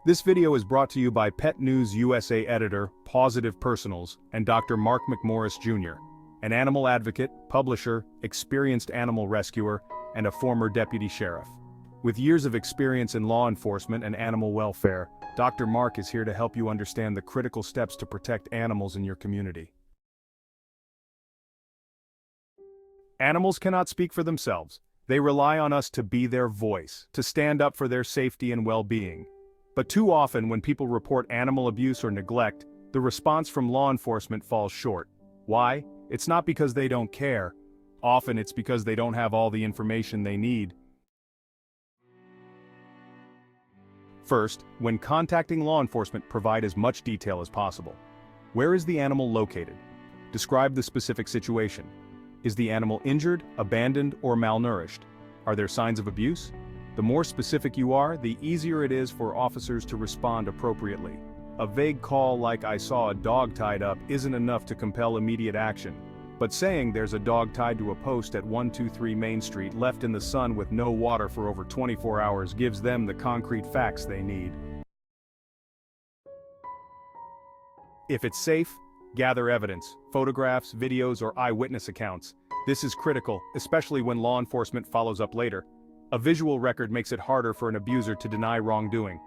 This video is brought to you by PetNewsUSA editor, Pawsitive Personals, and Dr. Mark McMorris Jr., an animal advocate, publisher, experienced animal rescuer, and a former deputy sheriff. With years of experience in law enforcement and animal welfare, Dr. Mark is here to help you understand the critical steps to protect animals in your community. Animals cannot speak for themselves. They rely on us to be their voice, to stand up for their safety and well-being. But too often when people report animal abuse or neglect, the response from law enforcement falls short. Why? It's not because they don't care. Often it's because they don't have all the information they need. First, when contacting law enforcement, provide as much detail as possible. Where is the animal located? Describe the specific situation. Is the animal injured, abandoned, or malnourished? Are there signs of abuse? The more specific you are, the easier it is for officers to respond appropriately. A vague call like "I saw a dog tied up" isn't enough to compel immediate action. But saying "there's a dog tied to a post at 123 Main Street left in the sun with no water for over 24 hours" gives them the concrete facts they need. If it's safe, gather evidence, photographs, videos, or eyewitness accounts. This is critical, especially when law enforcement follows up later. A visual record makes it harder for an abuser to deny wrongdoing.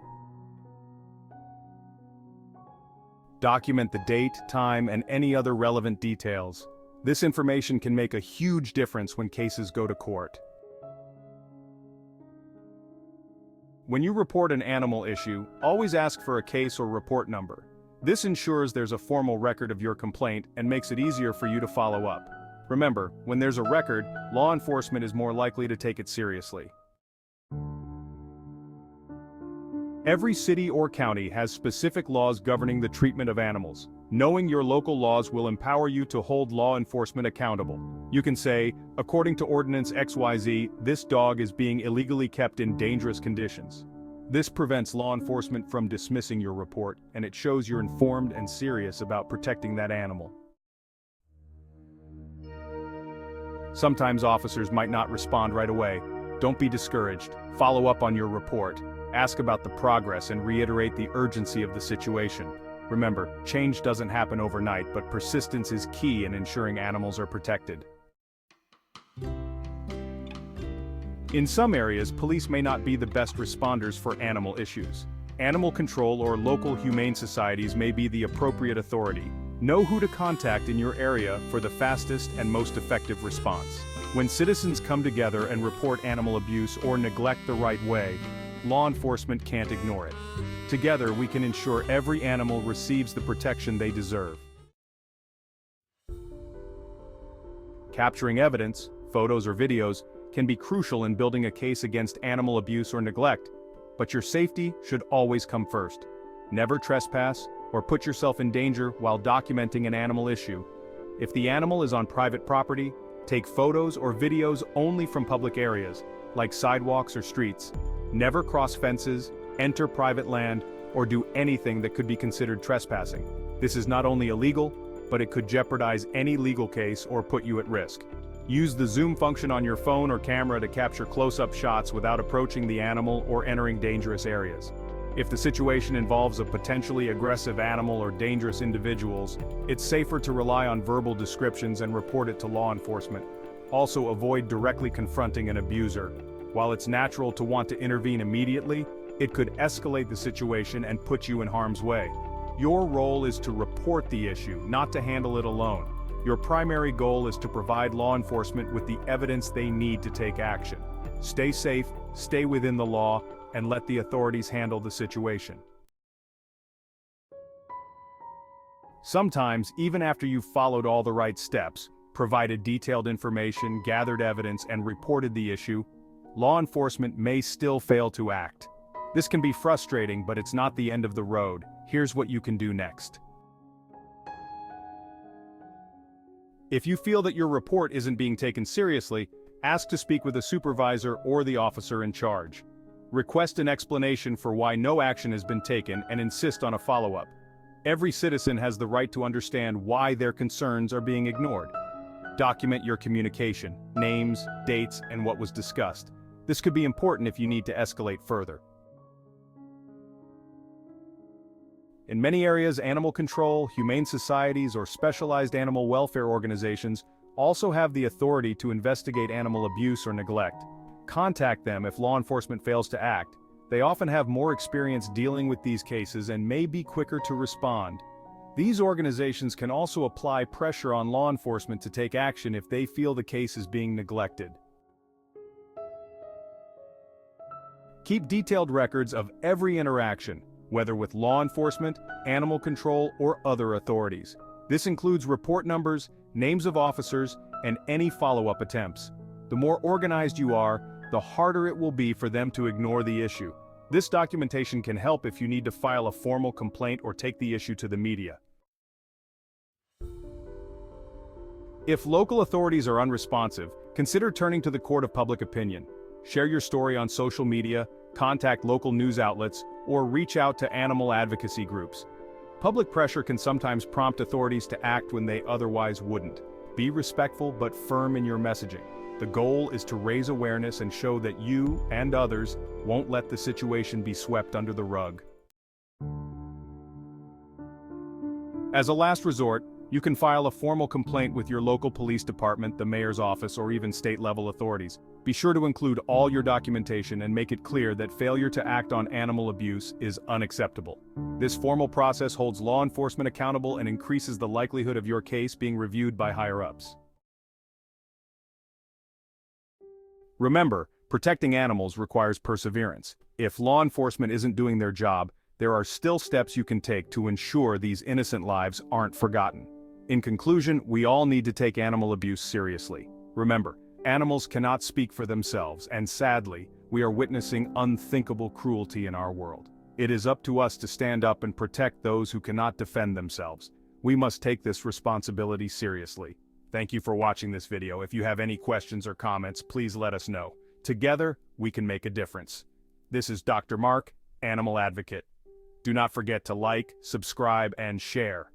Document the date, time, and any other relevant details. This information can make a huge difference when cases go to court. When you report an animal issue, always ask for a case or report number. This ensures there's a formal record of your complaint and makes it easier for you to follow up. Remember, when there's a record, law enforcement is more likely to take it seriously. Every city or county has specific laws governing the treatment of animals. Knowing your local laws will empower you to hold law enforcement accountable. You can say, "According to Ordinance XYZ, this dog is being illegally kept in dangerous conditions." This prevents law enforcement from dismissing your report, and it shows you're informed and serious about protecting that animal. Sometimes officers might not respond right away. Don't be discouraged. Follow up on your report. Ask about the progress and reiterate the urgency of the situation. Remember, change doesn't happen overnight, but persistence is key in ensuring animals are protected. In some areas, police may not be the best responders for animal issues. Animal control or local humane societies may be the appropriate authority. Know who to contact in your area for the fastest and most effective response. When citizens come together and report animal abuse or neglect the right way, law enforcement can't ignore it. Together, we can ensure every animal receives the protection they deserve. Capturing evidence, photos or videos, can be crucial in building a case against animal abuse or neglect, but your safety should always come first. Never trespass or put yourself in danger while documenting an animal issue. If the animal is on private property, take photos or videos only from public areas, like sidewalks or streets. Never cross fences, enter private land, or do anything that could be considered trespassing. This is not only illegal, but it could jeopardize any legal case or put you at risk. Use the zoom function on your phone or camera to capture close-up shots without approaching the animal or entering dangerous areas. If the situation involves a potentially aggressive animal or dangerous individuals, it's safer to rely on verbal descriptions and report it to law enforcement. Also, avoid directly confronting an abuser. While it's natural to want to intervene immediately, it could escalate the situation and put you in harm's way. Your role is to report the issue, not to handle it alone. Your primary goal is to provide law enforcement with the evidence they need to take action. Stay safe, stay within the law, and let the authorities handle the situation. Sometimes, even after you've followed all the right steps, provided detailed information, gathered evidence, and reported the issue, law enforcement may still fail to act. This can be frustrating, but it's not the end of the road. Here's what you can do next. If you feel that your report isn't being taken seriously, ask to speak with a supervisor or the officer in charge. Request an explanation for why no action has been taken and insist on a follow-up. Every citizen has the right to understand why their concerns are being ignored. Document your communication, names, dates, and what was discussed. This could be important if you need to escalate further. In many areas, animal control, humane societies, or specialized animal welfare organizations also have the authority to investigate animal abuse or neglect. Contact them if law enforcement fails to act. They often have more experience dealing with these cases and may be quicker to respond. These organizations can also apply pressure on law enforcement to take action if they feel the case is being neglected. Keep detailed records of every interaction, whether with law enforcement, animal control, or other authorities. This includes report numbers, names of officers, and any follow-up attempts. The more organized you are, the harder it will be for them to ignore the issue. This documentation can help if you need to file a formal complaint or take the issue to the media. If local authorities are unresponsive, consider turning to the court of public opinion. Share your story on social media, contact local news outlets, or reach out to animal advocacy groups. Public pressure can sometimes prompt authorities to act when they otherwise wouldn't. Be respectful but firm in your messaging. The goal is to raise awareness and show that you and others won't let the situation be swept under the rug. As a last resort, you can file a formal complaint with your local police department, the mayor's office, or even state-level authorities. Be sure to include all your documentation and make it clear that failure to act on animal abuse is unacceptable. This formal process holds law enforcement accountable and increases the likelihood of your case being reviewed by higher-ups. Remember, protecting animals requires perseverance. If law enforcement isn't doing their job, there are still steps you can take to ensure these innocent lives aren't forgotten. In conclusion, we all need to take animal abuse seriously. Remember, animals cannot speak for themselves, and sadly, we are witnessing unthinkable cruelty in our world. It is up to us to stand up and protect those who cannot defend themselves. We must take this responsibility seriously. Thank you for watching this video. If you have any questions or comments, please let us know. Together, we can make a difference. This is Dr. Mark, Animal Advocate. Do not forget to like, subscribe, and share.